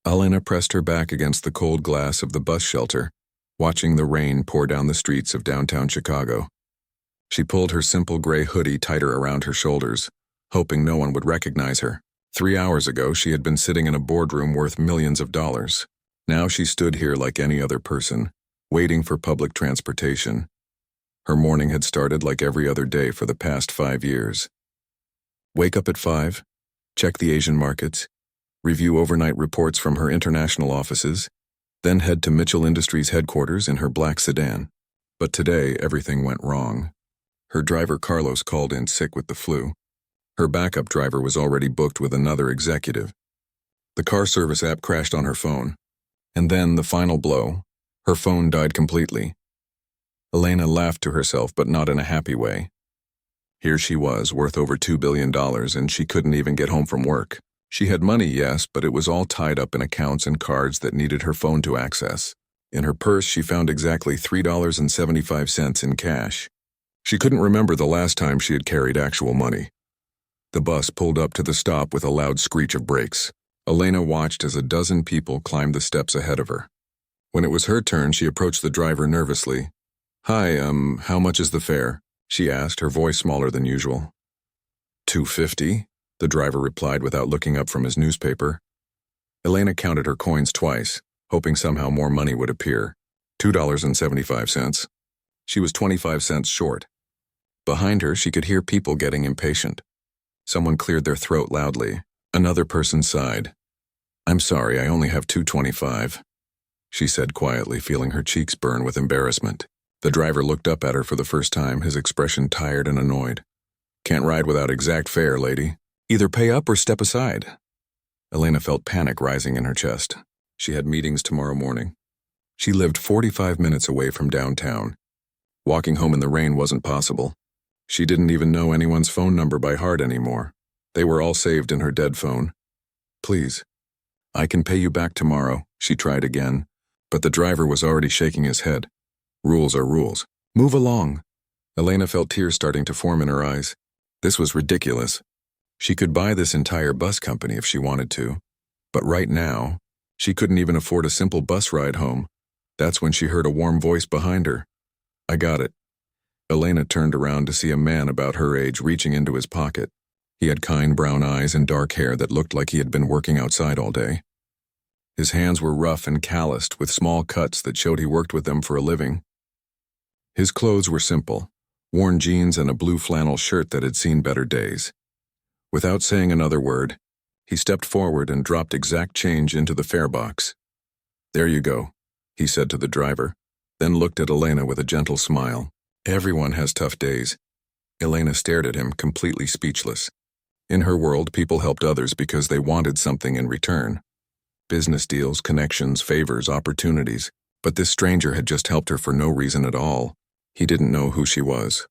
Elena pressed her back against the cold glass of the bus shelter, watching the rain pour down the streets of downtown Chicago. She pulled her simple gray hoodie tighter around her shoulders, hoping no one would recognize her. 3 hours ago, she had been sitting in a boardroom worth millions of dollars. Now she stood here like any other person, waiting for public transportation. Her morning had started like every other day for the past 5 years. Wake up at 5, check the Asian markets, review overnight reports from her international offices, then head to Mitchell Industries headquarters in her black sedan. But today, everything went wrong. Her driver Carlos called in sick with the flu. Her backup driver was already booked with another executive. The car service app crashed on her phone. And then, the final blow, her phone died completely. Elena laughed to herself, but not in a happy way. Here she was, worth over $2 billion, and she couldn't even get home from work. She had money, yes, but it was all tied up in accounts and cards that needed her phone to access. In her purse, she found exactly $3.75 in cash. She couldn't remember the last time she had carried actual money. The bus pulled up to the stop with a loud screech of brakes. Elena watched as a dozen people climbed the steps ahead of her. When it was her turn, she approached the driver nervously. "Hi, how much is the fare?" she asked, her voice smaller than usual. $2.50, the driver replied without looking up from his newspaper. Elena counted her coins twice, hoping somehow more money would appear. $2.75. She was 25 cents short. Behind her, she could hear people getting impatient. Someone cleared their throat loudly. Another person sighed. "I'm sorry, I only have $2.25, she said quietly, feeling her cheeks burn with embarrassment. The driver looked up at her for the first time, his expression tired and annoyed. "Can't ride without exact fare, lady. Either pay up or step aside." Elena felt panic rising in her chest. She had meetings tomorrow morning. She lived 45 minutes away from downtown. Walking home in the rain wasn't possible. She didn't even know anyone's phone number by heart anymore. They were all saved in her dead phone. "Please, I can pay you back tomorrow," she tried again, but the driver was already shaking his head. "Rules are rules. Move along." Elena felt tears starting to form in her eyes. This was ridiculous. She could buy this entire bus company if she wanted to, but right now, she couldn't even afford a simple bus ride home. That's when she heard a warm voice behind her. "I got it." Elena turned around to see a man about her age reaching into his pocket. He had kind brown eyes and dark hair that looked like he had been working outside all day. His hands were rough and calloused, with small cuts that showed he worked with them for a living. His clothes were simple, worn jeans and a blue flannel shirt that had seen better days. Without saying another word, he stepped forward and dropped exact change into the fare box. "There you go," he said to the driver, then looked at Elena with a gentle smile. "Everyone has tough days." Elena stared at him, completely speechless. In her world, people helped others because they wanted something in return. Business deals, connections, favors, opportunities. But this stranger had just helped her for no reason at all. He didn't know who she was.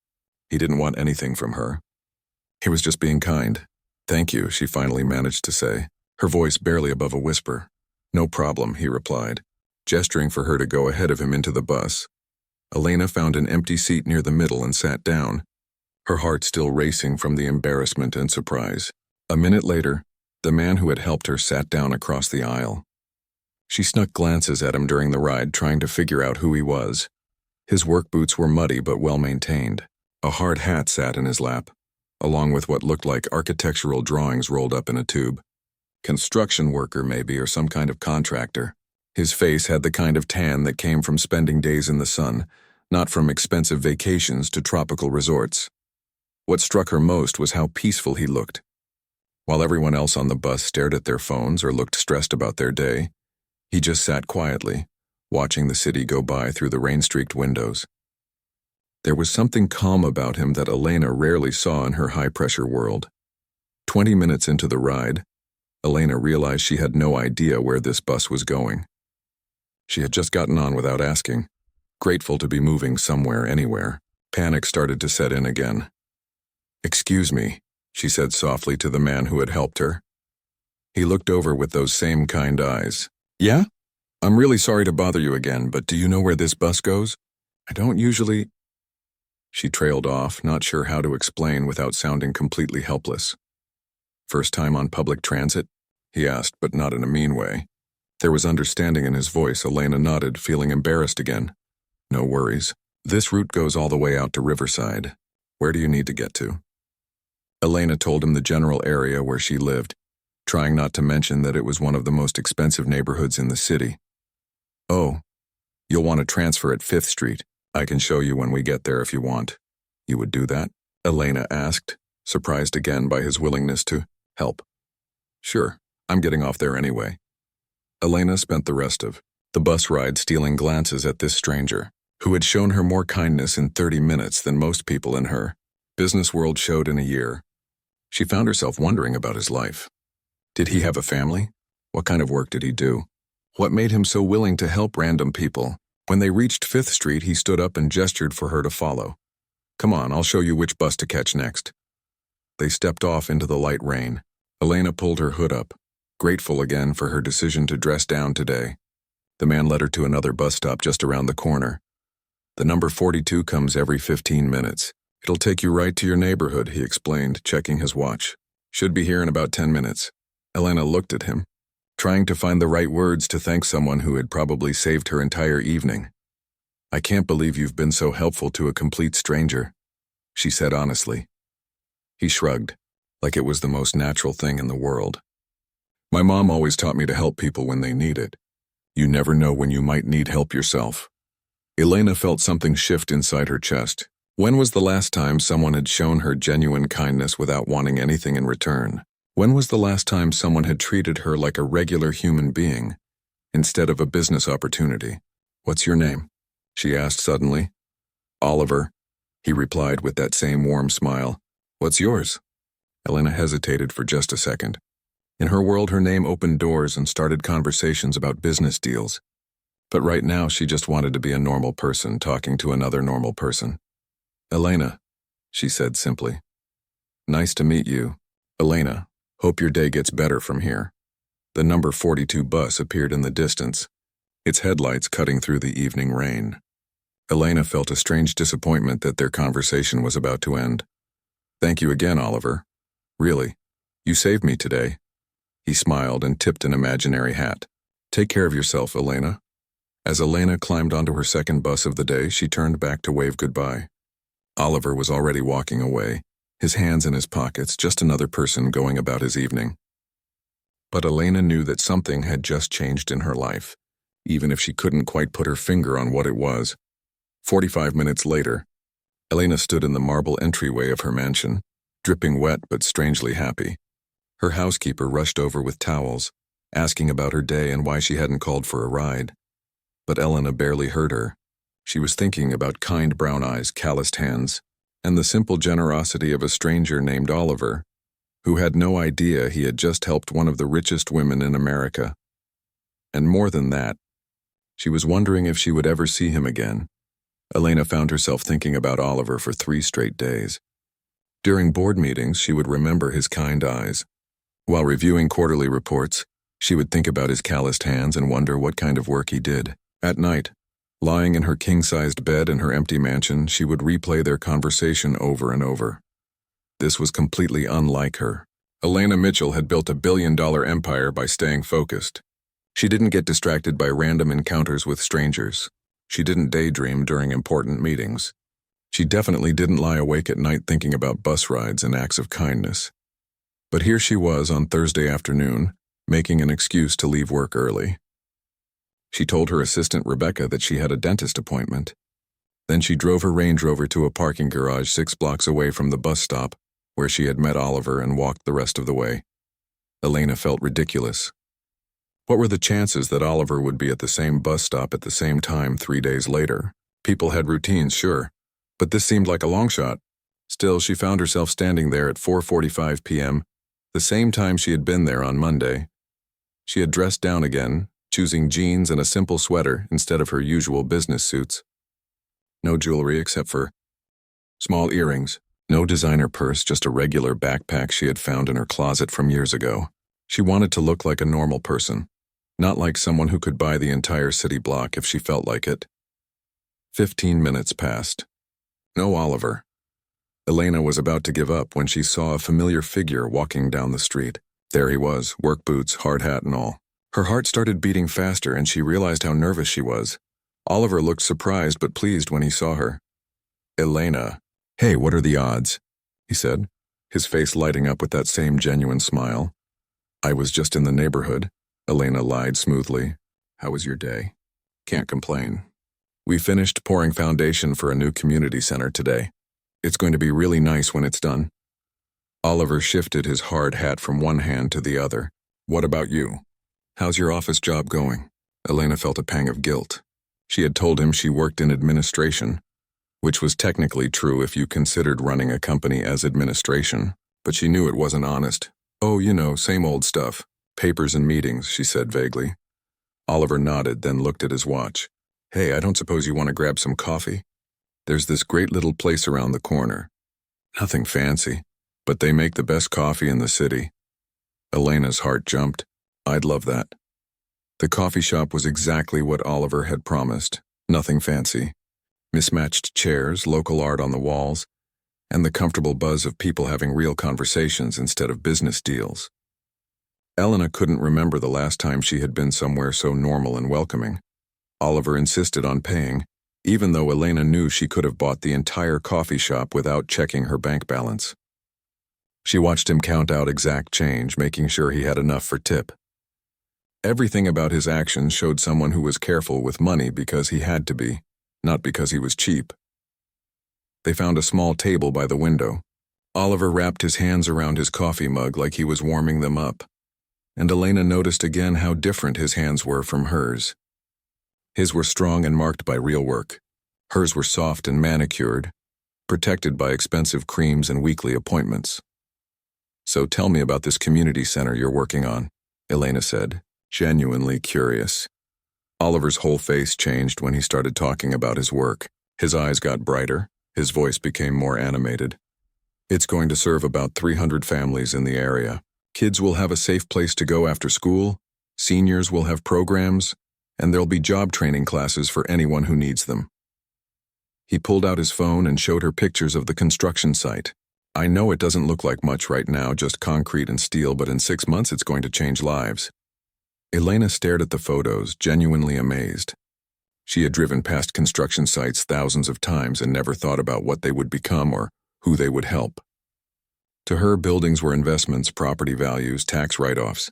He didn't want anything from her. He was just being kind. "Thank you," she finally managed to say, her voice barely above a whisper. "No problem," he replied, gesturing for her to go ahead of him into the bus. Elena found an empty seat near the middle and sat down, her heart still racing from the embarrassment and surprise. A minute later, the man who had helped her sat down across the aisle. She snuck glances at him during the ride, trying to figure out who he was. His work boots were muddy but well-maintained. A hard hat sat in his lap, along with what looked like architectural drawings rolled up in a tube. Construction worker, maybe, or some kind of contractor. His face had the kind of tan that came from spending days in the sun, not from expensive vacations to tropical resorts. What struck her most was how peaceful he looked. While everyone else on the bus stared at their phones or looked stressed about their day, he just sat quietly, watching the city go by through the rain-streaked windows. There was something calm about him that Elena rarely saw in her high-pressure world. 20 minutes into the ride, Elena realized she had no idea where this bus was going. She had just gotten on without asking, grateful to be moving somewhere, anywhere. Panic started to set in again. "Excuse me," she said softly to the man who had helped her. He looked over with those same kind eyes. "Yeah? I'm really sorry to bother you again, but do you know where this bus goes? I don't usually—" She trailed off, not sure how to explain without sounding completely helpless. "First time on public transit?" he asked, but not in a mean way. There was understanding in his voice. Elena nodded, feeling embarrassed again. No worries. This route goes all the way out to Riverside. Where do you need to get to? Elena told him the general area where she lived, trying not to mention that it was one of the most expensive neighborhoods in the city. Oh, you'll want to transfer at 5th Street. I can show you when we get there if you want. You would do that? Elena asked, surprised again by his willingness to help. Sure, I'm getting off there anyway. Elena spent the rest of the bus ride stealing glances at this stranger, who had shown her more kindness in 30 minutes than most people in her business world showed in a year. She found herself wondering about his life. Did he have a family? What kind of work did he do? What made him so willing to help random people? When they reached 5th Street, he stood up and gestured for her to follow. Come on, I'll show you which bus to catch next. They stepped off into the light rain. Elena pulled her hood up, grateful again for her decision to dress down today. The man led her to another bus stop just around the corner. The number 42 comes every 15 minutes. It'll take you right to your neighborhood, he explained, checking his watch. Should be here in about 10 minutes. Elena looked at him, trying to find the right words to thank someone who had probably saved her entire evening. I can't believe you've been so helpful to a complete stranger, she said honestly. He shrugged, like it was the most natural thing in the world. My mom always taught me to help people when they need it. You never know when you might need help yourself. Elena felt something shift inside her chest. When was the last time someone had shown her genuine kindness without wanting anything in return? When was the last time someone had treated her like a regular human being, instead of a business opportunity? What's your name? She asked suddenly. Oliver, he replied with that same warm smile. What's yours? Elena hesitated for just a second. In her world, her name opened doors and started conversations about business deals. But right now, she just wanted to be a normal person talking to another normal person. Elena, she said simply. Nice to meet you. Elena, hope your day gets better from here. The number 42 bus appeared in the distance, its headlights cutting through the evening rain. Elena felt a strange disappointment that their conversation was about to end. Thank you again, Oliver. Really, you saved me today. He smiled and tipped an imaginary hat. Take care of yourself, Elena. As Elena climbed onto her second bus of the day, she turned back to wave goodbye. Oliver was already walking away, his hands in his pockets, just another person going about his evening. But Elena knew that something had just changed in her life, even if she couldn't quite put her finger on what it was. 45 minutes later, Elena stood in the marble entryway of her mansion, dripping wet but strangely happy. Her housekeeper rushed over with towels, asking about her day and why she hadn't called for a ride. But Elena barely heard her. She was thinking about kind brown eyes, calloused hands, and the simple generosity of a stranger named Oliver, who had no idea he had just helped one of the richest women in America. And more than that, she was wondering if she would ever see him again. Elena found herself thinking about Oliver for 3 straight days. During board meetings, she would remember his kind eyes. While reviewing quarterly reports, she would think about his calloused hands and wonder what kind of work he did. At night, lying in her king-sized bed in her empty mansion, she would replay their conversation over and over. This was completely unlike her. Elena Mitchell had built a billion-dollar empire by staying focused. She didn't get distracted by random encounters with strangers. She didn't daydream during important meetings. She definitely didn't lie awake at night thinking about bus rides and acts of kindness. But here she was on Thursday afternoon, making an excuse to leave work early. She told her assistant Rebecca that she had a dentist appointment. Then she drove her Range Rover to a parking garage 6 blocks away from the bus stop, where she had met Oliver, and walked the rest of the way. Elena felt ridiculous. What were the chances that Oliver would be at the same bus stop at the same time 3 days later? People had routines, sure, but this seemed like a long shot. Still, she found herself standing there at 4:45 p.m., the same time she had been there on Monday. She had dressed down again, choosing jeans and a simple sweater instead of her usual business suits. No jewelry except for small earrings. No designer purse, just a regular backpack she had found in her closet from years ago. She wanted to look like a normal person, not like someone who could buy the entire city block if she felt like it. 15 minutes passed. No Oliver. Elena was about to give up when she saw a familiar figure walking down the street. There he was, work boots, hard hat and all. Her heart started beating faster and she realized how nervous she was. Oliver looked surprised but pleased when he saw her. Elena. Hey, what are the odds? He said, his face lighting up with that same genuine smile. I was just in the neighborhood, Elena lied smoothly. How was your day? Can't complain. We finished pouring foundation for a new community center today. It's going to be really nice when it's done. Oliver shifted his hard hat from one hand to the other. What about you? How's your office job going? Elena felt a pang of guilt. She had told him she worked in administration, which was technically true if you considered running a company as administration, but she knew it wasn't honest. Oh, same old stuff. Papers and meetings, she said vaguely. Oliver nodded, then looked at his watch. Hey, I don't suppose you want to grab some coffee? There's this great little place around the corner. Nothing fancy, but they make the best coffee in the city. Elena's heart jumped. I'd love that. The coffee shop was exactly what Oliver had promised. Nothing fancy. Mismatched chairs, local art on the walls, and the comfortable buzz of people having real conversations instead of business deals. Elena couldn't remember the last time she had been somewhere so normal and welcoming. Oliver insisted on paying, even though Elena knew she could have bought the entire coffee shop without checking her bank balance. She watched him count out exact change, making sure he had enough for tip. Everything about his actions showed someone who was careful with money because he had to be, not because he was cheap. They found a small table by the window. Oliver wrapped his hands around his coffee mug like he was warming them up, and Elena noticed again how different his hands were from hers. His were strong and marked by real work. Hers were soft and manicured, protected by expensive creams and weekly appointments. So tell me about this community center you're working on, Elena said, genuinely curious. Oliver's whole face changed when he started talking about his work. His eyes got brighter, his voice became more animated. It's going to serve about 300 families in the area. Kids will have a safe place to go after school, seniors will have programs, and there'll be job training classes for anyone who needs them. He pulled out his phone and showed her pictures of the construction site. I know it doesn't look like much right now, just concrete and steel, but in 6 months it's going to change lives. Elena stared at the photos, genuinely amazed. She had driven past construction sites thousands of times and never thought about what they would become or who they would help. To her, buildings were investments, property values, tax write-offs.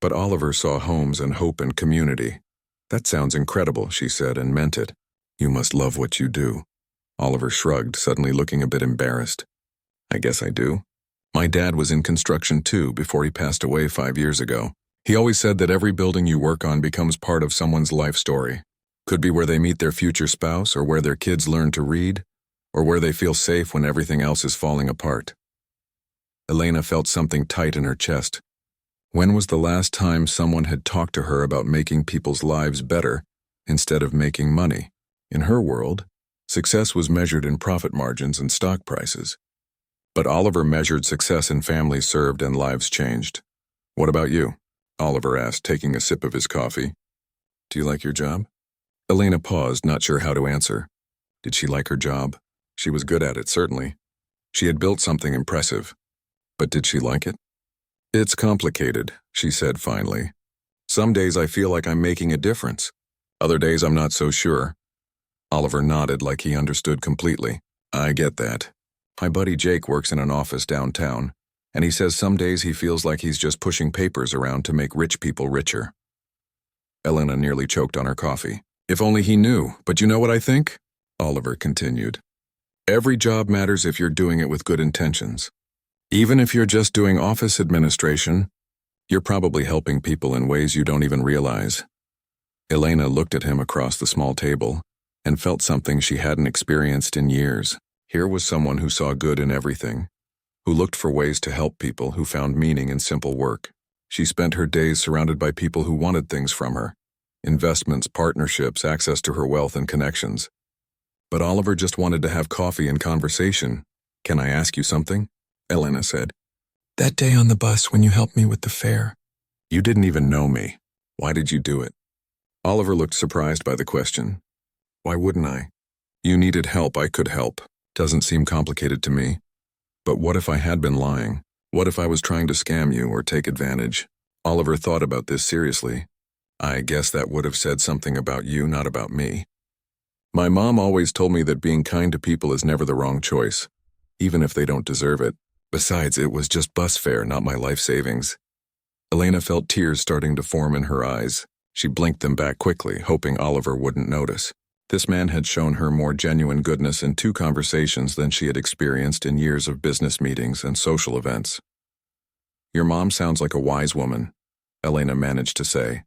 But Oliver saw homes and hope and community. That sounds incredible, she said, and meant it. You must love what you do. Oliver shrugged, suddenly looking a bit embarrassed. I guess I do. My dad was in construction too before he passed away 5 years ago. He always said that every building you work on becomes part of someone's life story. Could be where they meet their future spouse, or where their kids learn to read, or where they feel safe when everything else is falling apart. Elena felt something tight in her chest. When was the last time someone had talked to her about making people's lives better instead of making money? In her world, success was measured in profit margins and stock prices. But Oliver measured success in families served and lives changed. What about you? Oliver asked, taking a sip of his coffee. Do you like your job? Elena paused, not sure how to answer. Did she like her job? She was good at it, certainly. She had built something impressive. But did she like it? It's complicated, she said finally. Some days I feel like I'm making a difference. Other days I'm not so sure. Oliver nodded like he understood completely. I get that. My buddy Jake works in an office downtown, and he says some days he feels like he's just pushing papers around to make rich people richer. Elena nearly choked on her coffee. If only he knew, but you know what I think? Oliver continued. Every job matters if you're doing it with good intentions. Even if you're just doing office administration, you're probably helping people in ways you don't even realize. Elena looked at him across the small table and felt something she hadn't experienced in years. Here was someone who saw good in everything, who looked for ways to help people, who found meaning in simple work. She spent her days surrounded by people who wanted things from her. Investments, partnerships, access to her wealth and connections. But Oliver just wanted to have coffee and conversation. Can I ask you something? Elena said. That day on the bus when you helped me with the fare. You didn't even know me. Why did you do it? Oliver looked surprised by the question. Why wouldn't I? You needed help, I could help. Doesn't seem complicated to me. But what if I had been lying? What if I was trying to scam you or take advantage? Oliver thought about this seriously. I guess that would have said something about you, not about me. My mom always told me that being kind to people is never the wrong choice, even if they don't deserve it. Besides, it was just bus fare, not my life savings. Elena felt tears starting to form in her eyes. She blinked them back quickly, hoping Oliver wouldn't notice. This man had shown her more genuine goodness in 2 conversations than she had experienced in years of business meetings and social events. Your mom sounds like a wise woman, Elena managed to say.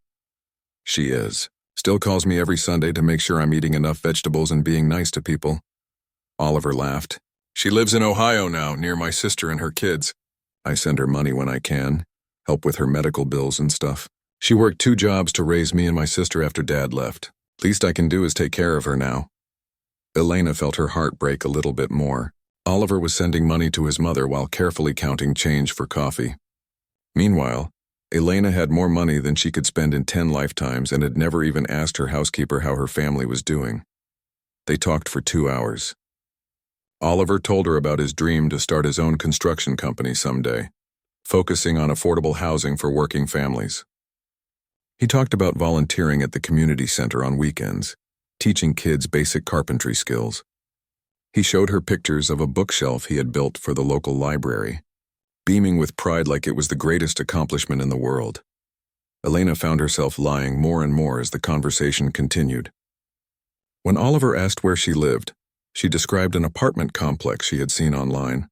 She is. Still calls me every Sunday to make sure I'm eating enough vegetables and being nice to people. Oliver laughed. She lives in Ohio now, near my sister and her kids. I send her money when I can, help with her medical bills and stuff. She worked 2 jobs to raise me and my sister after Dad left. Least I can do is take care of her now. Elena felt her heart break a little bit more. Oliver was sending money to his mother while carefully counting change for coffee. Meanwhile, Elena had more money than she could spend in 10 lifetimes and had never even asked her housekeeper how her family was doing. They talked for 2 hours. Oliver told her about his dream to start his own construction company someday, focusing on affordable housing for working families. He talked about volunteering at the community center on weekends, teaching kids basic carpentry skills. He showed her pictures of a bookshelf he had built for the local library, beaming with pride like it was the greatest accomplishment in the world. Elena found herself lying more and more as the conversation continued. When Oliver asked where she lived, she described an apartment complex she had seen online.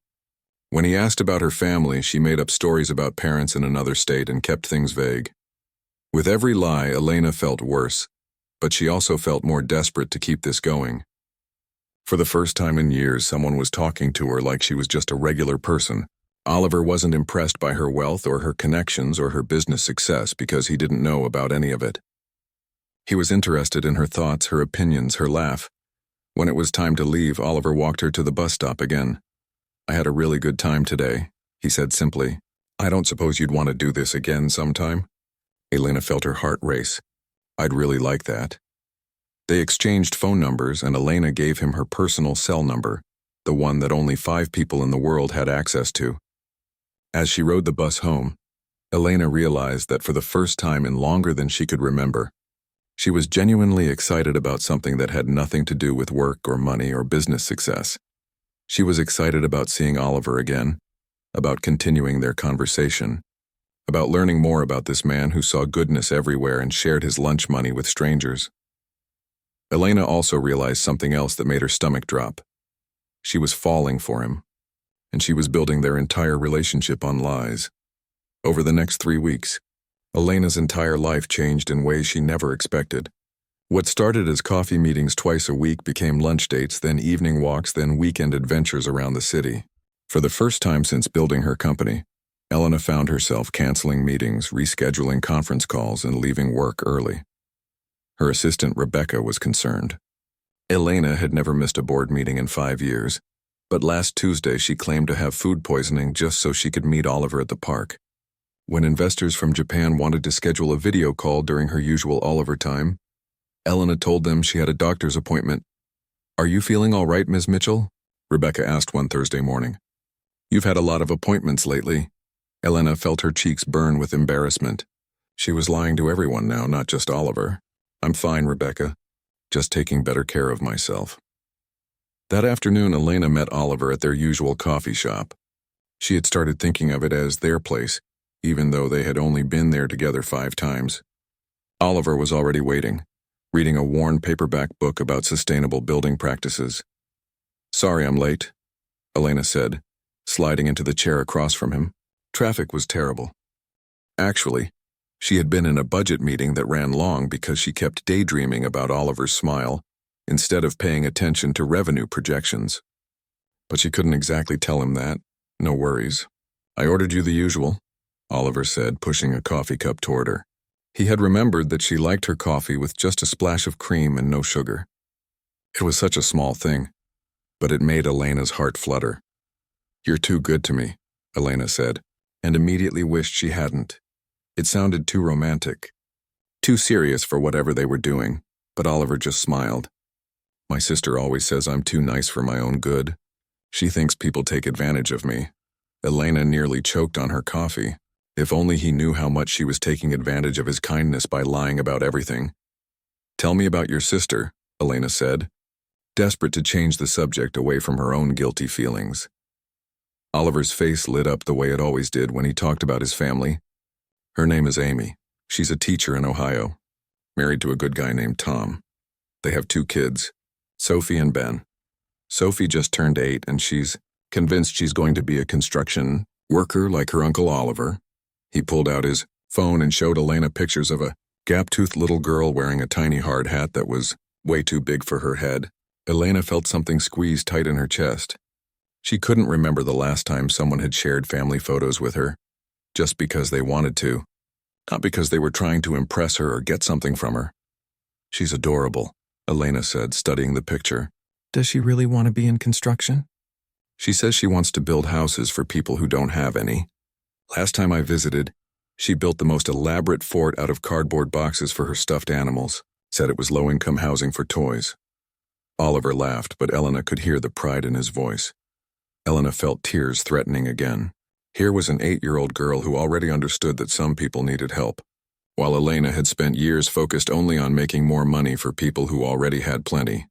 When he asked about her family, she made up stories about parents in another state and kept things vague. With every lie, Elena felt worse, but she also felt more desperate to keep this going. For the first time in years, someone was talking to her like she was just a regular person. Oliver wasn't impressed by her wealth or her connections or her business success because he didn't know about any of it. He was interested in her thoughts, her opinions, her laugh. When it was time to leave, Oliver walked her to the bus stop again. I had a really good time today, he said simply. I don't suppose you'd want to do this again sometime? Elena felt her heart race. I'd really like that. They exchanged phone numbers and Elena gave him her personal cell number, the one that only 5 people in the world had access to. As she rode the bus home, Elena realized that for the first time in longer than she could remember, she was genuinely excited about something that had nothing to do with work or money or business success. She was excited about seeing Oliver again, about continuing their conversation, about learning more about this man who saw goodness everywhere and shared his lunch money with strangers. Elena also realized something else that made her stomach drop. She was falling for him, and she was building their entire relationship on lies. Over the next 3 weeks, Elena's entire life changed in ways she never expected. What started as coffee meetings twice a week became lunch dates, then evening walks, then weekend adventures around the city. For the first time since building her company, Elena found herself canceling meetings, rescheduling conference calls, and leaving work early. Her assistant Rebecca was concerned. Elena had never missed a board meeting in 5 years, but last Tuesday she claimed to have food poisoning just so she could meet Oliver at the park. When investors from Japan wanted to schedule a video call during her usual Oliver time, Elena told them she had a doctor's appointment. Are you feeling all right, Ms. Mitchell? Rebecca asked one Thursday morning. You've had a lot of appointments lately. Elena felt her cheeks burn with embarrassment. She was lying to everyone now, not just Oliver. I'm fine, Rebecca. Just taking better care of myself. That afternoon, Elena met Oliver at their usual coffee shop. She had started thinking of it as their place, even though they had only been there together 5 times. Oliver was already waiting, reading a worn paperback book about sustainable building practices. Sorry I'm late, Elena said, sliding into the chair across from him. Traffic was terrible. Actually, she had been in a budget meeting that ran long because she kept daydreaming about Oliver's smile instead of paying attention to revenue projections. But she couldn't exactly tell him that. No worries. I ordered you the usual, Oliver said, pushing a coffee cup toward her. He had remembered that she liked her coffee with just a splash of cream and no sugar. It was such a small thing, but it made Elena's heart flutter. You're too good to me, Elena said, and immediately wished she hadn't. It sounded too romantic, too serious for whatever they were doing, but Oliver just smiled. My sister always says I'm too nice for my own good. She thinks people take advantage of me. Elena nearly choked on her coffee. If only he knew how much she was taking advantage of his kindness by lying about everything. "Tell me about your sister," Elena said, desperate to change the subject away from her own guilty feelings. Oliver's face lit up the way it always did when he talked about his family. "Her name is Amy. She's a teacher in Ohio, married to a good guy named Tom. They have 2 kids, Sophie and Ben. Sophie just turned 8 and she's convinced she's going to be a construction worker like her Uncle Oliver." He pulled out his phone and showed Elena pictures of a gap-toothed little girl wearing a tiny hard hat that was way too big for her head. Elena felt something squeeze tight in her chest. She couldn't remember the last time someone had shared family photos with her, just because they wanted to, not because they were trying to impress her or get something from her. "She's adorable," Elena said, studying the picture. "Does she really want to be in construction?" "She says she wants to build houses for people who don't have any. Last time I visited, she built the most elaborate fort out of cardboard boxes for her stuffed animals, said it was low-income housing for toys." Oliver laughed, but Elena could hear the pride in his voice. Elena felt tears threatening again. Here was an 8-year-old girl who already understood that some people needed help, while Elena had spent years focused only on making more money for people who already had plenty.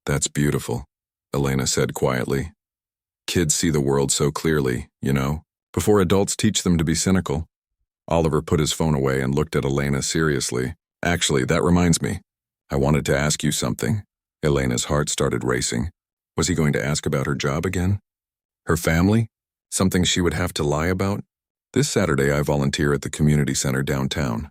"That's beautiful," Elena said quietly. "Kids see the world so clearly, you know, before adults teach them to be cynical." Oliver put his phone away and looked at Elena seriously. "Actually, that reminds me. I wanted to ask you something." Elena's heart started racing. Was he going to ask about her job again? Her family? Something she would have to lie about? "This Saturday I volunteer at the community center downtown.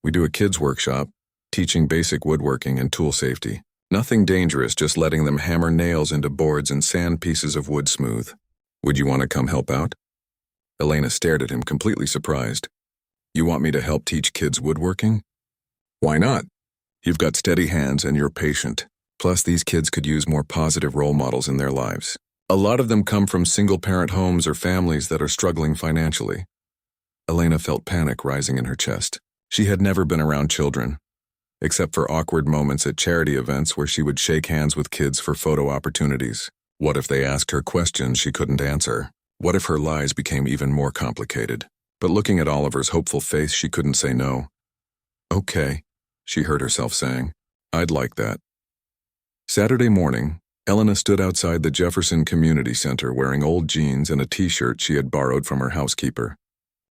We do a kids' workshop, teaching basic woodworking and tool safety. Nothing dangerous, just letting them hammer nails into boards and sand pieces of wood smooth. Would you want to come help out?" Elena stared at him, completely surprised. "You want me to help teach kids woodworking?" "Why not? You've got steady hands and you're patient. Plus, these kids could use more positive role models in their lives. A lot of them come from single-parent homes or families that are struggling financially." Elena felt panic rising in her chest. She had never been around children, except for awkward moments at charity events where she would shake hands with kids for photo opportunities. What if they asked her questions she couldn't answer? What if her lies became even more complicated? But looking at Oliver's hopeful face, she couldn't say no. "Okay," she heard herself saying. "I'd like that." Saturday morning, Elena stood outside the Jefferson Community Center wearing old jeans and a t-shirt she had borrowed from her housekeeper.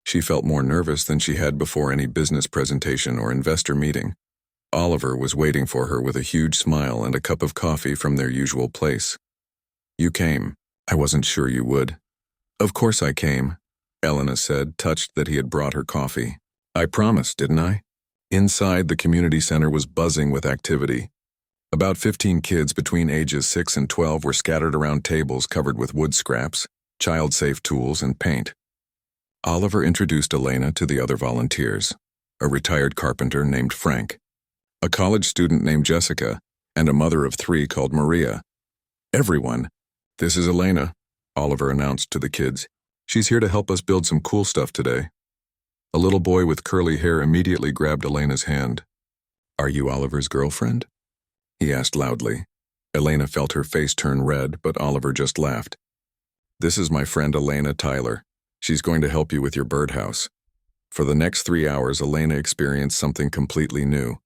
She felt more nervous than she had before any business presentation or investor meeting. Oliver was waiting for her with a huge smile and a cup of coffee from their usual place. "You came. I wasn't sure you would." "Of course I came," Elena said, touched that he had brought her coffee. "I promised, didn't I?" Inside, the community center was buzzing with activity. About 15 kids between ages 6 and 12 were scattered around tables covered with wood scraps, child-safe tools, and paint. Oliver introduced Elena to the other volunteers, a retired carpenter named Frank, a college student named Jessica, and a mother of 3 called Maria. "Everyone, this is Elena," Oliver announced to the kids. "She's here to help us build some cool stuff today." A little boy with curly hair immediately grabbed Elena's hand. "Are you Oliver's girlfriend?" he asked loudly. Elena felt her face turn red, but Oliver just laughed. "This is my friend Elena Tyler. She's going to help you with your birdhouse." For the next 3 hours, Elena experienced something completely new.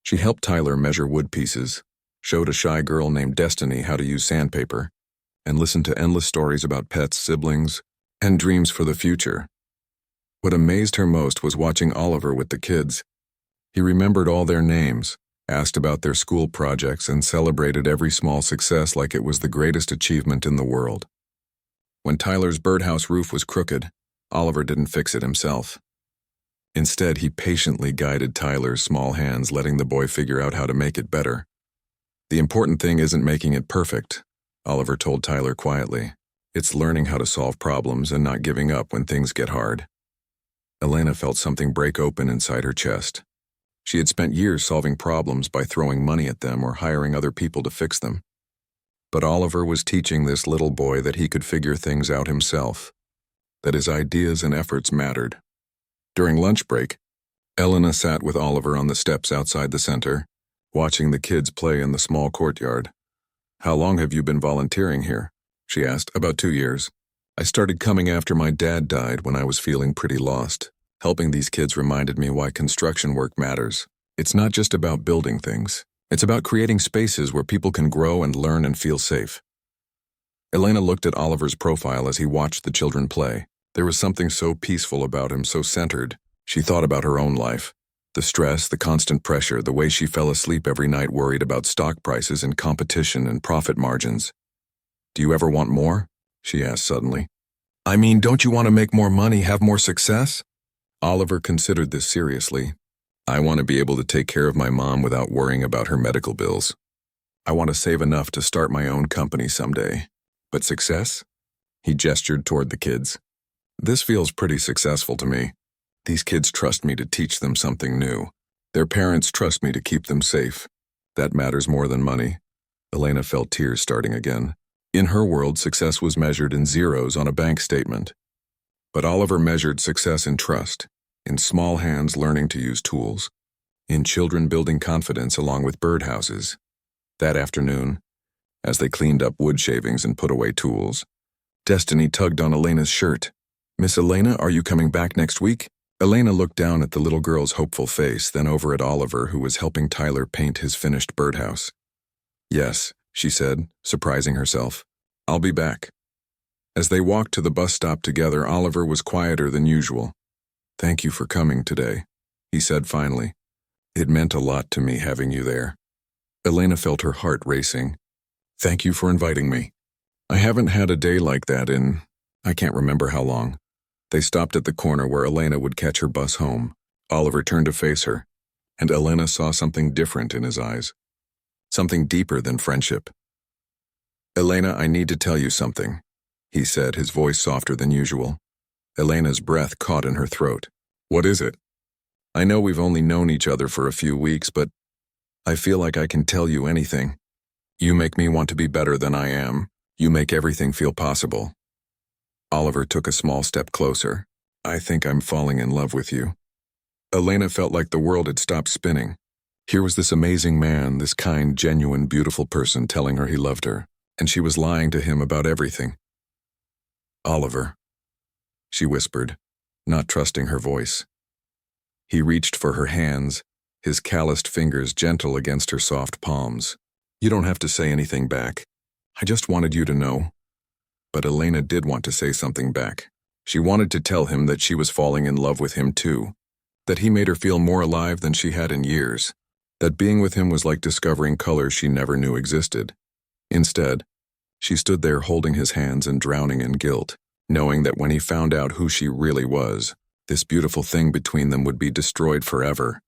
She helped Tyler measure wood pieces, showed a shy girl named Destiny how to use sandpaper, and listened to endless stories about pets, siblings, and dreams for the future. What amazed her most was watching Oliver with the kids. He remembered all their names, asked about their school projects, and celebrated every small success like it was the greatest achievement in the world. When Tyler's birdhouse roof was crooked, Oliver didn't fix it himself. Instead, he patiently guided Tyler's small hands, letting the boy figure out how to make it better. "The important thing isn't making it perfect," Oliver told Tyler quietly. "It's learning how to solve problems and not giving up when things get hard." Elena felt something break open inside her chest. She had spent years solving problems by throwing money at them or hiring other people to fix them. But Oliver was teaching this little boy that he could figure things out himself, that his ideas and efforts mattered. During lunch break, Elena sat with Oliver on the steps outside the center, watching the kids play in the small courtyard. "How long have you been volunteering here?" she asked. "About 2 years. I started coming after my dad died when I was feeling pretty lost. Helping these kids reminded me why construction work matters. It's not just about building things. It's about creating spaces where people can grow and learn and feel safe. Elena looked at Oliver's profile as he watched the children play. There was something so peaceful about him, so centered. She thought about her own life. The stress, the constant pressure, the way she fell asleep every night worried about stock prices and competition and profit margins. "Do you ever want more?" she asked suddenly. "I mean, don't you want to make more money, have more success?" Oliver considered this seriously. "I want to be able to take care of my mom without worrying about her medical bills. I want to save enough to start my own company someday. But success?" He gestured toward the kids. "This feels pretty successful to me. These kids trust me to teach them something new. Their parents trust me to keep them safe. That matters more than money." Elena felt tears starting again. In her world, success was measured in zeros on a bank statement. But Oliver measured success in trust, in small hands learning to use tools, in children building confidence along with birdhouses. That afternoon, as they cleaned up wood shavings and put away tools, Destiny tugged on Elena's shirt. "Miss Elena, are you coming back next week?" Elena looked down at the little girl's hopeful face, then over at Oliver, who was helping Tyler paint his finished birdhouse. "Yes," she said, surprising herself. "I'll be back." As they walked to the bus stop together, Oliver was quieter than usual. "Thank you for coming today," he said finally. "It meant a lot to me having you there." Elena felt her heart racing. "Thank you for inviting me. I haven't had a day like that in, I can't remember how long." They stopped at the corner where Elena would catch her bus home. Oliver turned to face her, and Elena saw something different in his eyes. Something deeper than friendship. "Elena, I need to tell you something," he said, his voice softer than usual. Elena's breath caught in her throat. "What is it?" "I know we've only known each other for a few weeks, but I feel like I can tell you anything. You make me want to be better than I am. You make everything feel possible." Oliver took a small step closer. "I think I'm falling in love with you." Elena felt like the world had stopped spinning. Here was this amazing man, this kind, genuine, beautiful person telling her he loved her, and she was lying to him about everything. "Oliver," she whispered, not trusting her voice. He reached for her hands, his calloused fingers gentle against her soft palms. "You don't have to say anything back. I just wanted you to know." But Elena did want to say something back. She wanted to tell him that she was falling in love with him too, that he made her feel more alive than she had in years, that being with him was like discovering colors she never knew existed. Instead, she stood there holding his hands and drowning in guilt, knowing that when he found out who she really was, this beautiful thing between them would be destroyed forever.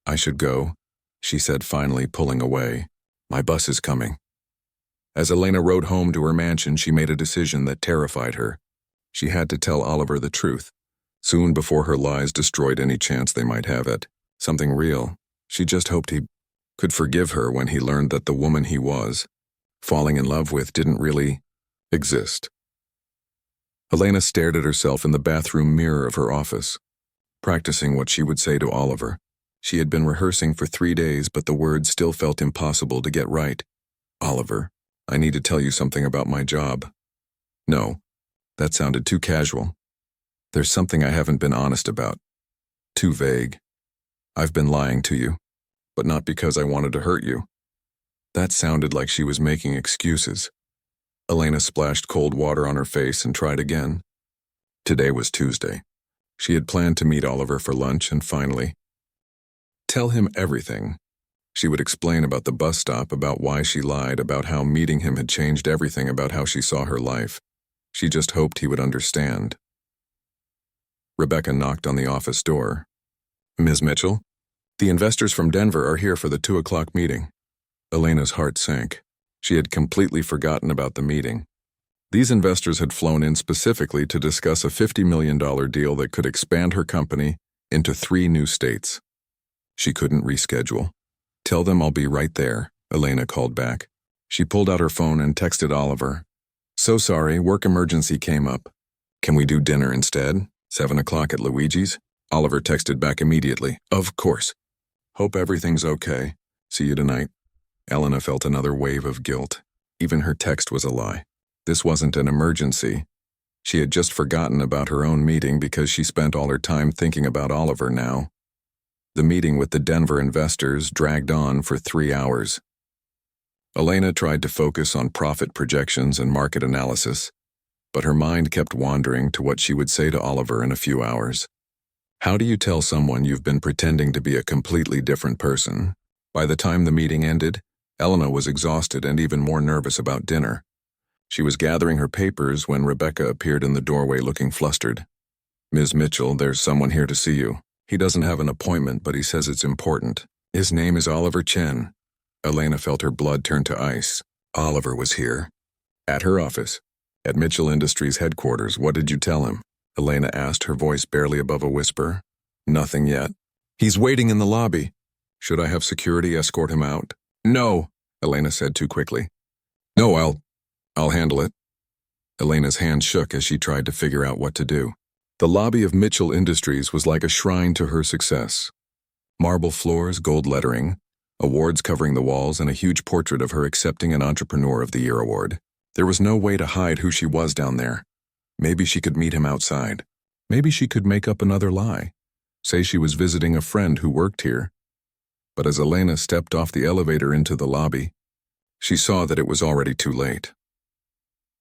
"I should go," she said finally, pulling away. "My bus is coming." As Elena rode home to her mansion, she made a decision that terrified her. She had to tell Oliver the truth, soon before her lies destroyed any chance they might have at something real. She just hoped he could forgive her when he learned that the woman he was falling in love with didn't really exist. Elena stared at herself in the bathroom mirror of her office, practicing what she would say to Oliver. She had been rehearsing for 3 days, but the words still felt impossible to get right. "Oliver, I need to tell you something about my job." "No, that sounded too casual. There's something I haven't been honest about. Too vague. I've been lying to you, but not because I wanted to hurt you." That sounded like she was making excuses. Elena splashed cold water on her face and tried again. Today was Tuesday. She had planned to meet Oliver for lunch and finally tell him everything. She would explain about the bus stop, about why she lied, about how meeting him had changed everything, about how she saw her life. She just hoped he would understand. Rebecca knocked on the office door. "Ms. Mitchell, the investors from Denver are here for the 2 o'clock meeting." Elena's heart sank. She had completely forgotten about the meeting. These investors had flown in specifically to discuss a $50 million deal that could expand her company into 3 new states. She couldn't reschedule. "Tell them I'll be right there," Elena called back. She pulled out her phone and texted Oliver. "So sorry, work emergency came up. Can we do dinner instead? 7 o'clock at Luigi's?" Oliver texted back immediately. "Of course. Hope everything's okay. See you tonight." Elena felt another wave of guilt. Even her text was a lie. This wasn't an emergency. She had just forgotten about her own meeting because she spent all her time thinking about Oliver now. The meeting with the Denver investors dragged on for 3 hours. Elena tried to focus on profit projections and market analysis, but her mind kept wandering to what she would say to Oliver in a few hours. How do you tell someone you've been pretending to be a completely different person? By the time the meeting ended, Elena was exhausted and even more nervous about dinner. She was gathering her papers when Rebecca appeared in the doorway looking flustered. "Ms. Mitchell, there's someone here to see you. He doesn't have an appointment, but he says it's important. His name is Oliver Chen." Elena felt her blood turn to ice. Oliver was here. At her office. At Mitchell Industries headquarters. What did you tell him? Elena asked, her voice barely above a whisper. Nothing yet. He's waiting in the lobby. Should I have security escort him out? No, Elena said too quickly. No, I'll handle it. Elena's hand shook as she tried to figure out what to do. The lobby of Mitchell Industries was like a shrine to her success. Marble floors, gold lettering, awards covering the walls, and a huge portrait of her accepting an Entrepreneur of the Year award. There was no way to hide who she was down there. Maybe she could meet him outside. Maybe she could make up another lie. Say she was visiting a friend who worked here. But as Elena stepped off the elevator into the lobby, she saw that it was already too late.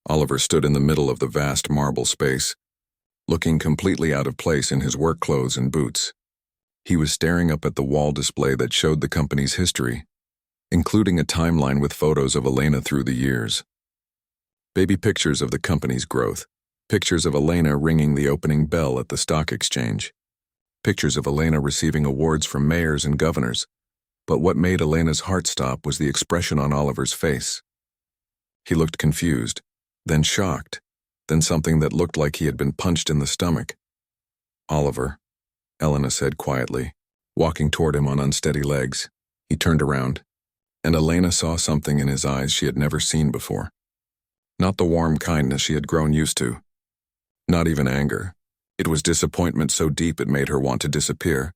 Oliver stood in the middle of the vast marble space, looking completely out of place in his work clothes and boots. He was staring up at the wall display that showed the company's history, including a timeline with photos of Elena through the years. Baby pictures of the company's growth, pictures of Elena ringing the opening bell at the stock exchange, pictures of Elena receiving awards from mayors and governors. But what made Elena's heart stop was the expression on Oliver's face. He looked confused, then shocked, then something that looked like he had been punched in the stomach. Oliver, Elena said quietly, walking toward him on unsteady legs. He turned around, and Elena saw something in his eyes she had never seen before. Not the warm kindness she had grown used to. Not even anger. It was disappointment so deep it made her want to disappear.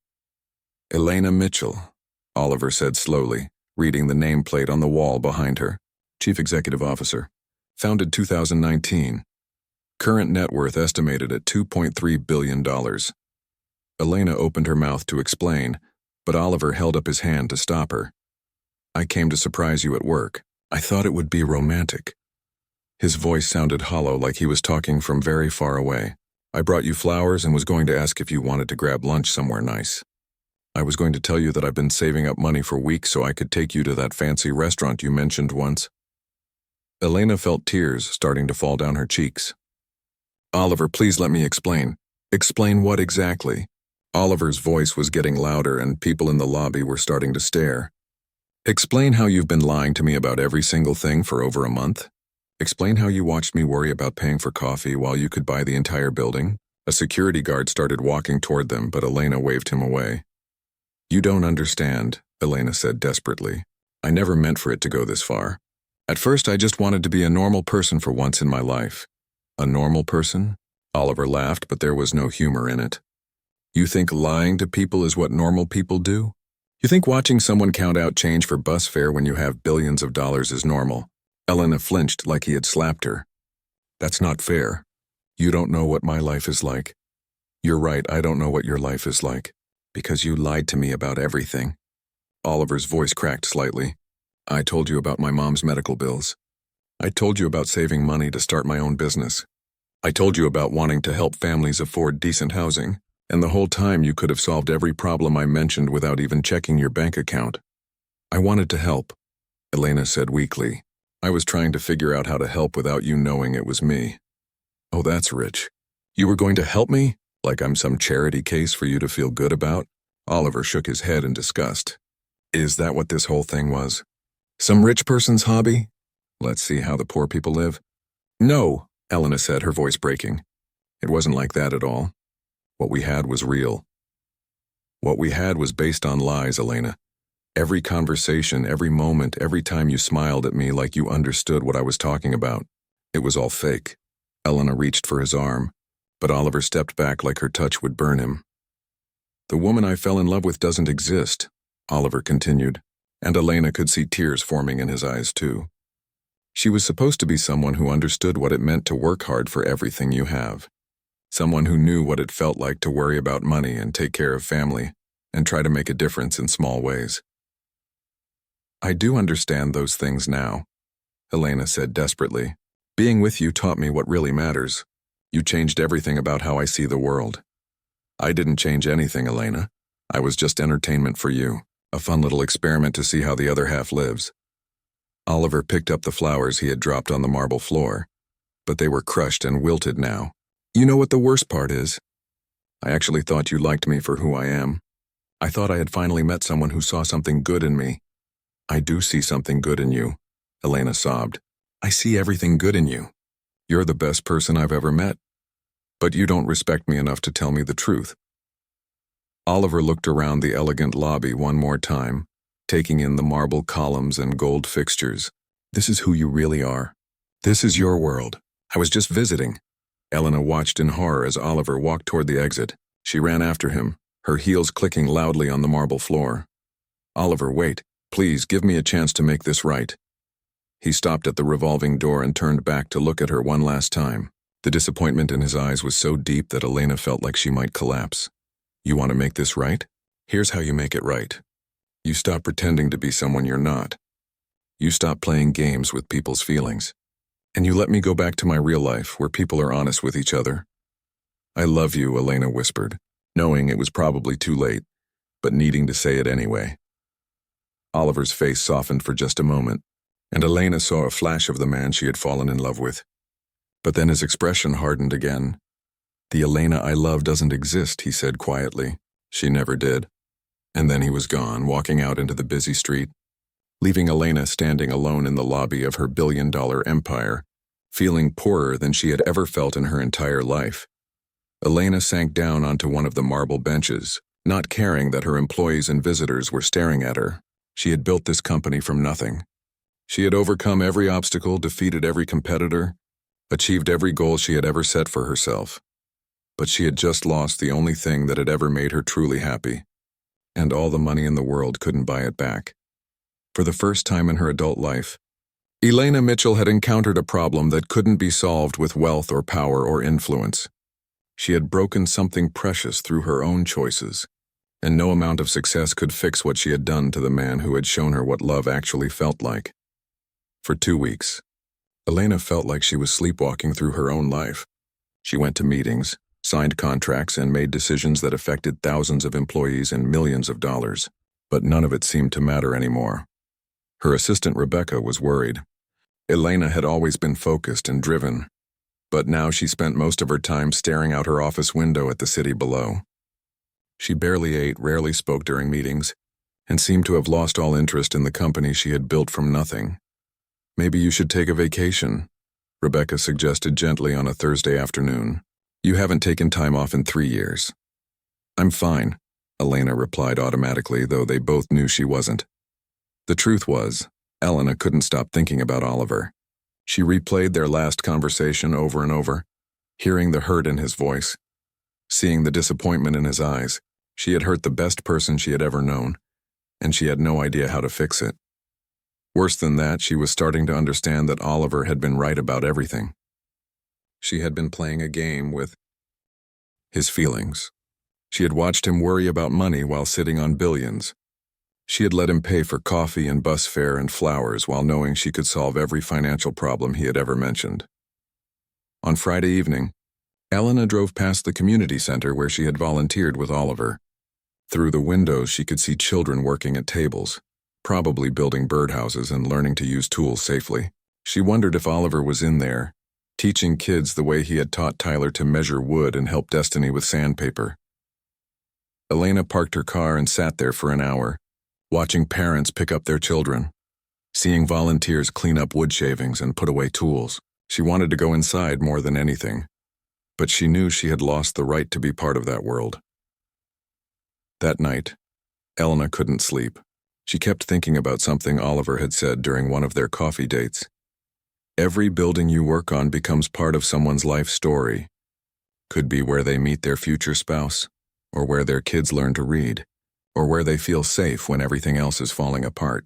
Elena Mitchell, Oliver said slowly, reading the nameplate on the wall behind her. Chief Executive Officer. Founded 2019. Current net worth estimated at $2.3 billion. Elena opened her mouth to explain, but Oliver held up his hand to stop her. I came to surprise you at work. I thought it would be romantic. His voice sounded hollow, like he was talking from very far away. I brought you flowers and was going to ask if you wanted to grab lunch somewhere nice. I was going to tell you that I've been saving up money for weeks so I could take you to that fancy restaurant you mentioned once. Elena felt tears starting to fall down her cheeks. Oliver, please let me explain. Explain what exactly? Oliver's voice was getting louder and people in the lobby were starting to stare. Explain how you've been lying to me about every single thing for over a month. Explain how you watched me worry about paying for coffee while you could buy the entire building. A security guard started walking toward them, but Elena waved him away. You don't understand, Elena said desperately. I never meant for it to go this far. At first, I just wanted to be a normal person for once in my life. A normal person? Oliver laughed, but there was no humor in it. You think lying to people is what normal people do? You think watching someone count out change for bus fare when you have billions of dollars is normal? Elena flinched like he had slapped her. That's not fair. You don't know what my life is like. You're right, I don't know what your life is like. Because you lied to me about everything. Oliver's voice cracked slightly. I told you about my mom's medical bills. I told you about saving money to start my own business. I told you about wanting to help families afford decent housing. And the whole time you could have solved every problem I mentioned without even checking your bank account. I wanted to help, Elena said weakly. I was trying to figure out how to help without you knowing it was me. Oh, that's rich. You were going to help me? Like I'm some charity case for you to feel good about? Oliver shook his head in disgust. Is that what this whole thing was? Some rich person's hobby? Let's see how the poor people live. No, Elena said, her voice breaking. It wasn't like that at all. What we had was real. What we had was based on lies, Elena. Every conversation, every moment, every time you smiled at me like you understood what I was talking about. It was all fake. Elena reached for his arm, but Oliver stepped back like her touch would burn him. The woman I fell in love with doesn't exist, Oliver continued, and Elena could see tears forming in his eyes too. She was supposed to be someone who understood what it meant to work hard for everything you have. Someone who knew what it felt like to worry about money and take care of family and try to make a difference in small ways. I do understand those things now, Elena said desperately. Being with you taught me what really matters. You changed everything about how I see the world. I didn't change anything, Elena. I was just entertainment for you, a fun little experiment to see how the other half lives. Oliver picked up the flowers he had dropped on the marble floor, but they were crushed and wilted now. You know what the worst part is? I actually thought you liked me for who I am. I thought I had finally met someone who saw something good in me. I do see something good in you, Elena sobbed. I see everything good in you. You're the best person I've ever met. But you don't respect me enough to tell me the truth. Oliver looked around the elegant lobby one more time, taking in the marble columns and gold fixtures. This is who you really are. This is your world. I was just visiting. Elena watched in horror as Oliver walked toward the exit. She ran after him, her heels clicking loudly on the marble floor. Oliver, wait. Please, give me a chance to make this right. He stopped at the revolving door and turned back to look at her one last time. The disappointment in his eyes was so deep that Elena felt like she might collapse. You want to make this right? Here's how you make it right. You stop pretending to be someone you're not. You stop playing games with people's feelings. And you let me go back to my real life where people are honest with each other. I love you, Elena whispered, knowing it was probably too late, but needing to say it anyway. Oliver's face softened for just a moment, and Elena saw a flash of the man she had fallen in love with. But then his expression hardened again. The Elena I love doesn't exist, he said quietly. She never did. And then he was gone, walking out into the busy street, leaving Elena standing alone in the lobby of her billion-dollar empire, feeling poorer than she had ever felt in her entire life. Elena sank down onto one of the marble benches, not caring that her employees and visitors were staring at her. She had built this company from nothing. She had overcome every obstacle, defeated every competitor, achieved every goal she had ever set for herself. But she had just lost the only thing that had ever made her truly happy, and all the money in the world couldn't buy it back. For the first time in her adult life, Elena Mitchell had encountered a problem that couldn't be solved with wealth or power or influence. She had broken something precious through her own choices, and no amount of success could fix what she had done to the man who had shown her what love actually felt like. For 2 weeks, Elena felt like she was sleepwalking through her own life. She went to meetings, signed contracts, and made decisions that affected thousands of employees and millions of dollars, but none of it seemed to matter anymore. Her assistant Rebecca was worried. Elena had always been focused and driven, but now she spent most of her time staring out her office window at the city below. She barely ate, rarely spoke during meetings, and seemed to have lost all interest in the company she had built from nothing. Maybe you should take a vacation, Rebecca suggested gently on a Thursday afternoon. You haven't taken time off in 3 years. I'm fine, Elena replied automatically, though they both knew she wasn't. The truth was, Elena couldn't stop thinking about Oliver. She replayed their last conversation over and over, hearing the hurt in his voice, seeing the disappointment in his eyes. She had hurt the best person she had ever known, and she had no idea how to fix it. Worse than that, she was starting to understand that Oliver had been right about everything. She had been playing a game with his feelings. She had watched him worry about money while sitting on billions. She had let him pay for coffee and bus fare and flowers while knowing she could solve every financial problem he had ever mentioned. On Friday evening, Elena drove past the community center where she had volunteered with Oliver. Through the windows, she could see children working at tables, probably building birdhouses and learning to use tools safely. She wondered if Oliver was in there, teaching kids the way he had taught Tyler to measure wood and help Destiny with sandpaper. Elena parked her car and sat there for an hour, watching parents pick up their children, seeing volunteers clean up wood shavings and put away tools. She wanted to go inside more than anything, but she knew she had lost the right to be part of that world. That night, Elena couldn't sleep. She kept thinking about something Oliver had said during one of their coffee dates. Every building you work on becomes part of someone's life story. Could be where they meet their future spouse, or where their kids learn to read, or where they feel safe when everything else is falling apart.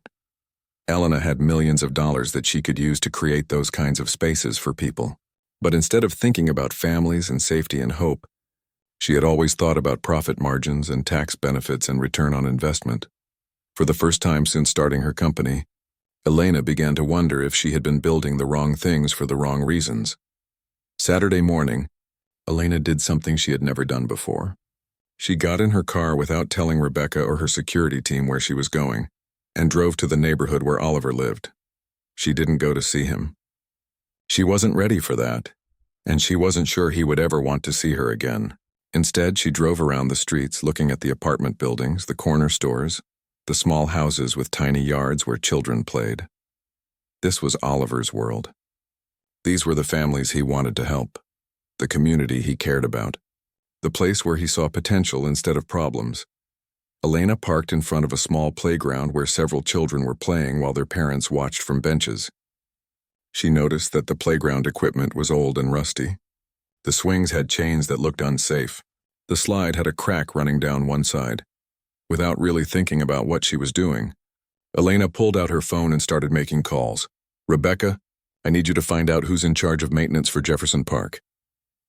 Elena had millions of dollars that she could use to create those kinds of spaces for people. But instead of thinking about families and safety and hope, she had always thought about profit margins and tax benefits and return on investment. For the first time since starting her company, Elena began to wonder if she had been building the wrong things for the wrong reasons. Saturday morning, Elena did something she had never done before. She got in her car without telling Rebecca or her security team where she was going, and drove to the neighborhood where Oliver lived. She didn't go to see him. She wasn't ready for that, and she wasn't sure he would ever want to see her again. Instead, she drove around the streets looking at the apartment buildings, the corner stores, the small houses with tiny yards where children played. This was Oliver's world. These were the families he wanted to help, the community he cared about, the place where he saw potential instead of problems. Elena parked in front of a small playground where several children were playing while their parents watched from benches. She noticed that the playground equipment was old and rusty. The swings had chains that looked unsafe. The slide had a crack running down one side. Without really thinking about what she was doing, Elena pulled out her phone and started making calls. "Rebecca, I need you to find out who's in charge of maintenance for Jefferson Park.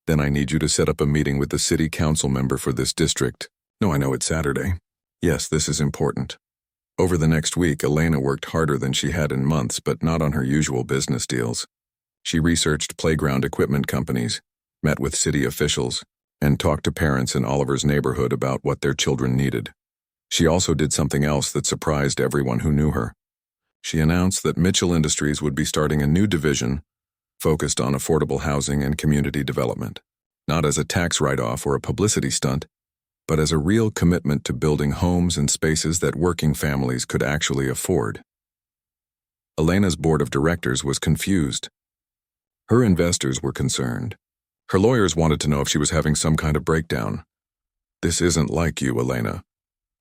Then I need you to set up a meeting with the city council member for this district. No, I know it's Saturday. Yes, this is important." Over the next week, Elena worked harder than she had in months, but not on her usual business deals. She researched playground equipment companies, met with city officials, and talked to parents in Oliver's neighborhood about what their children needed. She also did something else that surprised everyone who knew her. She announced that Mitchell Industries would be starting a new division focused on affordable housing and community development, not as a tax write-off or a publicity stunt, but as a real commitment to building homes and spaces that working families could actually afford. Elena's board of directors was confused. Her investors were concerned. Her lawyers wanted to know if she was having some kind of breakdown. "This isn't like you, Elena,"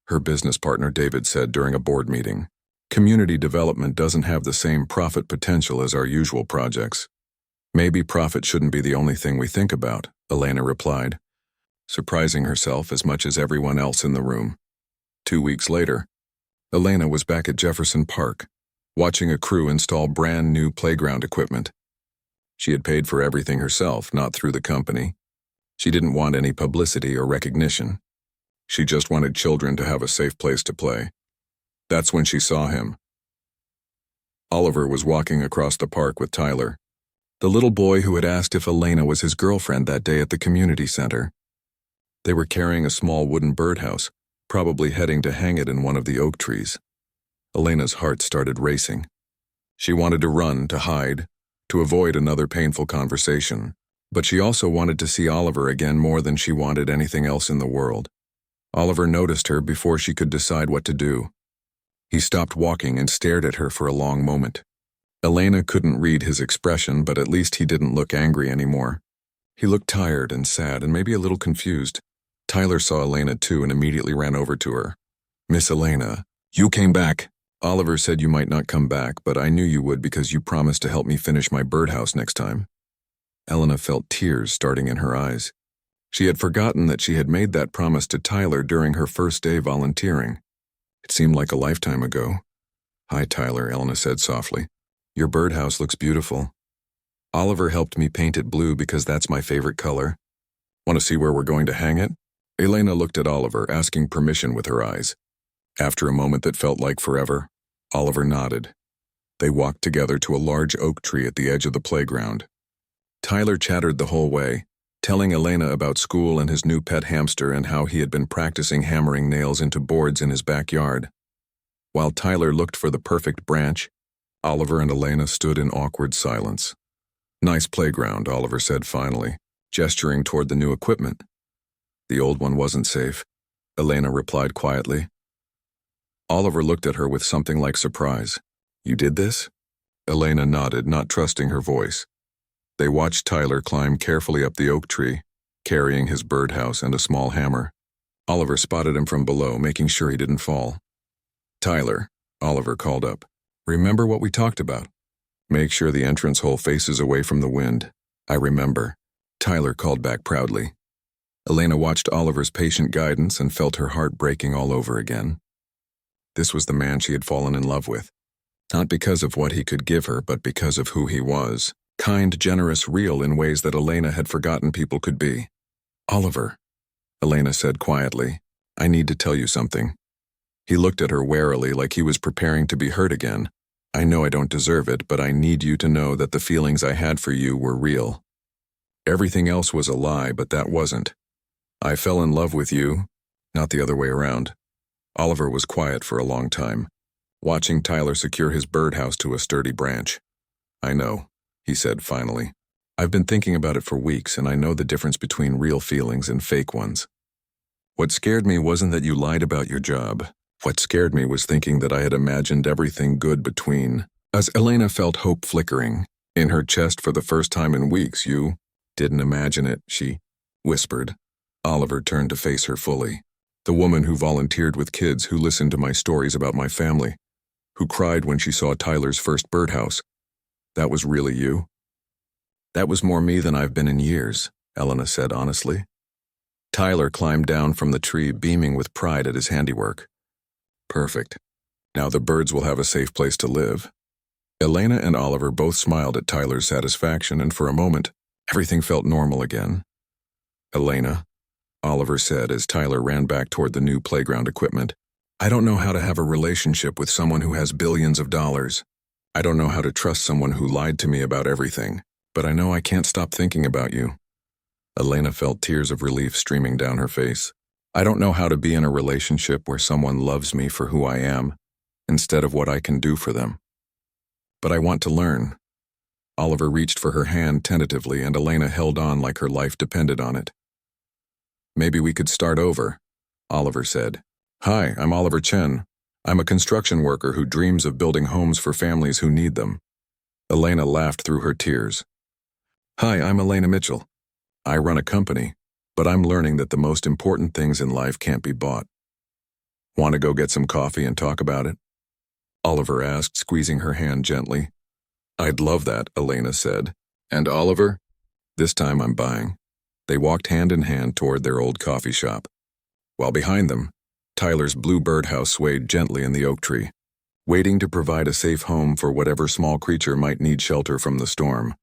her business partner David said during a board meeting. "Community development doesn't have the same profit potential as our usual projects." "Maybe profit shouldn't be the only thing we think about," Elena replied, surprising herself as much as everyone else in the room. 2 weeks later, Elena was back at Jefferson Park, watching a crew install brand new playground equipment. She had paid for everything herself, not through the company. She didn't want any publicity or recognition. She just wanted children to have a safe place to play. That's when she saw him. Oliver was walking across the park with Tyler, the little boy who had asked if Elena was his girlfriend that day at the community center. They were carrying a small wooden birdhouse, probably heading to hang it in one of the oak trees. Elena's heart started racing. She wanted to run, to hide, to avoid another painful conversation, but she also wanted to see Oliver again more than she wanted anything else in the world. Oliver noticed her before she could decide what to do. He stopped walking and stared at her for a long moment. Elena couldn't read his expression, but at least he didn't look angry anymore. He looked tired and sad and maybe a little confused. Tyler saw Elena too and immediately ran over to her. "Miss Elena, you came back." "Oliver said you might not come back, but I knew you would because you promised to help me finish my birdhouse next time." Elena felt tears starting in her eyes. She had forgotten that she had made that promise to Tyler during her first day volunteering. It seemed like a lifetime ago. "Hi, Tyler," Elena said softly. "Your birdhouse looks beautiful. Oliver helped me paint it blue because that's my favorite color. Want to see where we're going to hang it?" Elena looked at Oliver, asking permission with her eyes. After a moment that felt like forever, Oliver nodded. They walked together to a large oak tree at the edge of the playground. Tyler chattered the whole way, telling Elena about school and his new pet hamster and how he had been practicing hammering nails into boards in his backyard. While Tyler looked for the perfect branch, Oliver and Elena stood in awkward silence. "Nice playground," Oliver said finally, gesturing toward the new equipment. "The old one wasn't safe," Elena replied quietly. Oliver looked at her with something like surprise. "You did this?" Elena nodded, not trusting her voice. They watched Tyler climb carefully up the oak tree, carrying his birdhouse and a small hammer. Oliver spotted him from below, making sure he didn't fall. "Tyler," Oliver called up, "remember what we talked about? Make sure the entrance hole faces away from the wind." "I remember," Tyler called back proudly. Elena watched Oliver's patient guidance and felt her heart breaking all over again. This was the man she had fallen in love with. Not because of what he could give her, but because of who he was. Kind, generous, real in ways that Elena had forgotten people could be. Oliver, Elena said quietly, I need to tell you something. He looked at her warily like he was preparing to be hurt again. I know I don't deserve it, but I need you to know that the feelings I had for you were real. Everything else was a lie, but that wasn't. I fell in love with you, not the other way around. Oliver was quiet for a long time, watching Tyler secure his birdhouse to a sturdy branch. I know, he said finally. I've been thinking about it for weeks, and I know the difference between real feelings and fake ones. What scared me wasn't that you lied about your job. What scared me was thinking that I had imagined everything good between us. Elena felt hope flickering in her chest for the first time in weeks. You didn't imagine it, she whispered. Oliver turned to face her fully. The woman who volunteered with kids, who listened to my stories about my family, who cried when she saw Tyler's first birdhouse. That was really you? That was more me than I've been in years, Elena said honestly. Tyler climbed down from the tree, beaming with pride at his handiwork. Perfect. Now the birds will have a safe place to live. Elena and Oliver both smiled at Tyler's satisfaction, and for a moment, everything felt normal again. Elena, Oliver said as Tyler ran back toward the new playground equipment, I don't know how to have a relationship with someone who has billions of dollars. I don't know how to trust someone who lied to me about everything, but I know I can't stop thinking about you. Elena felt tears of relief streaming down her face. I don't know how to be in a relationship where someone loves me for who I am, instead of what I can do for them. But I want to learn. Oliver reached for her hand tentatively, and Elena held on like her life depended on it. Maybe we could start over, Oliver said. Hi, I'm Oliver Chen. I'm a construction worker who dreams of building homes for families who need them. Elena laughed through her tears. Hi, I'm Elena Mitchell. I run a company, but I'm learning that the most important things in life can't be bought. Want to go get some coffee and talk about it? Oliver asked, squeezing her hand gently. I'd love that, Elena said. And Oliver? This time I'm buying. They walked hand in hand toward their old coffee shop. While behind them, Tyler's blue birdhouse swayed gently in the oak tree, waiting to provide a safe home for whatever small creature might need shelter from the storm.